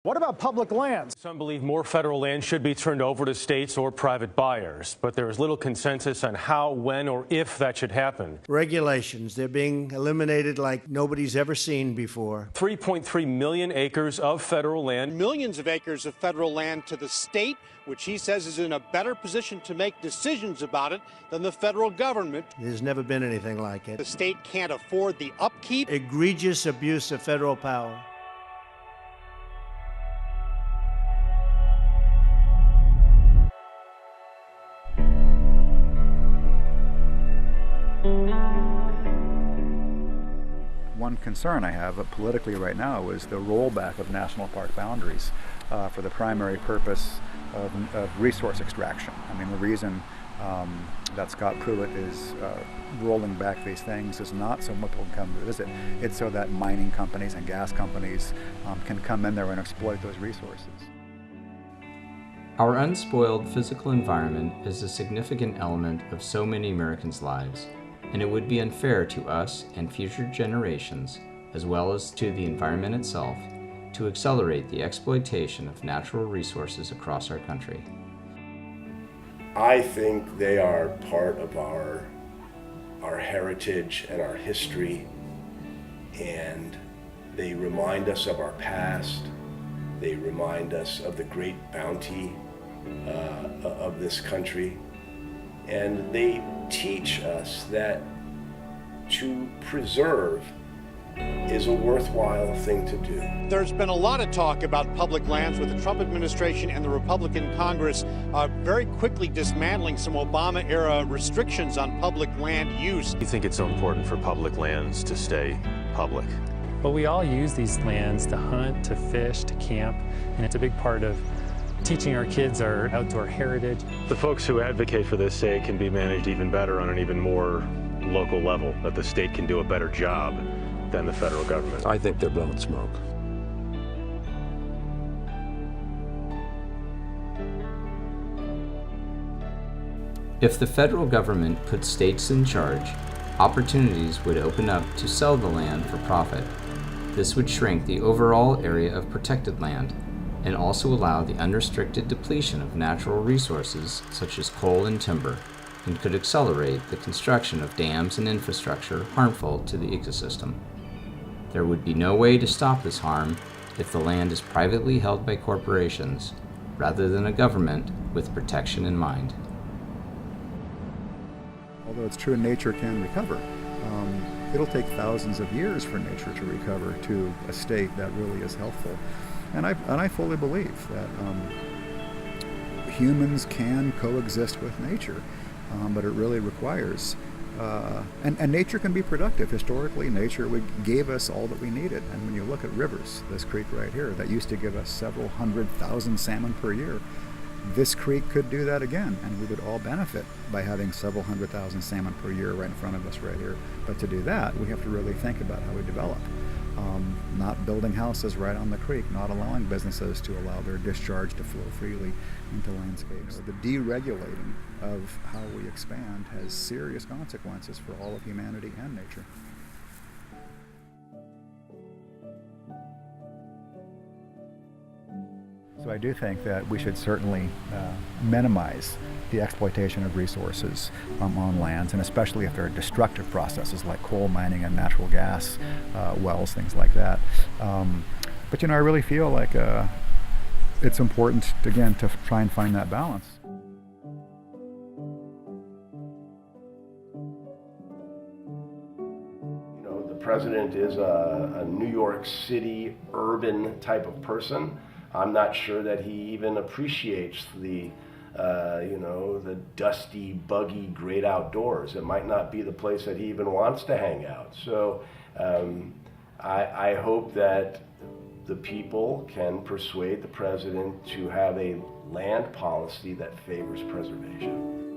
What about public lands? Some believe more federal land should be turned over to states or private buyers, but there is little consensus on how, when, or if that should happen. Regulations, they're being eliminated like nobody's ever seen before. 3.3 million acres of federal land. Millions of acres of federal land to the state, which he says is in a better position to make decisions about it than the federal government. There's never been anything like it. The state can't afford the upkeep. Egregious abuse of federal power. One concern I have politically right now is the rollback of national park boundaries for the primary purpose of resource extraction. I mean, the reason that Scott Pruitt is rolling back these things is not so people can come to visit. It's so that mining companies and gas companies can come in there and exploit those resources. Our unspoiled physical environment is a significant element of so many Americans' lives, and it would be unfair to us and future generations, as well as to the environment itself, to accelerate the exploitation of natural resources across our country. I think they are part of our heritage and our history, and they remind us of our past. They remind us of the great bounty of this country, and they teach us that to preserve is a worthwhile thing to do. There's been a lot of talk about public lands with the Trump administration and the Republican Congress very quickly dismantling some Obama-era restrictions on public land use. You think it's so important for public lands to stay public? But we all use these lands to hunt, to fish, to camp, and it's a big part of teaching our kids our outdoor heritage. The folks who advocate for this say it can be managed even better on an even more local level, that the state can do a better job than the federal government. I think they're blowing smoke. If the federal government put states in charge, opportunities would open up to sell the land for profit. This would shrink the overall area of protected land and also allow the unrestricted depletion of natural resources such as coal and timber, and could accelerate the construction of dams and infrastructure harmful to the ecosystem. There would be no way to stop this harm if the land is privately held by corporations rather than a government with protection in mind. Although it's true nature can recover, it'll take thousands of years for nature to recover to a state that really is healthful. And I fully believe that humans can coexist with nature, but it really requires, and nature can be productive. Historically, nature gave us all that we needed. And when you look at rivers, this creek right here, that used to give us several 100,000 salmon per year, this creek could do that again, and we would all benefit by having several 100,000 salmon per year right in front of us right here. But to do that, we have to really think about how we develop. Not building houses right on the creek, not allowing businesses to allow their discharge to flow freely into landscapes. The deregulating of how we expand has serious consequences for all of humanity and nature. So I do think that we should certainly minimize the exploitation of resources on lands, and especially if there are destructive processes like coal mining and natural gas wells, things like that. But I really feel like it's important, again, to try and find that balance. The president is a New York City urban type of person. I'm not sure that he even appreciates the dusty, buggy, great outdoors. It might not be the place that he even wants to hang out. So I hope that the people can persuade the president to have a land policy that favors preservation.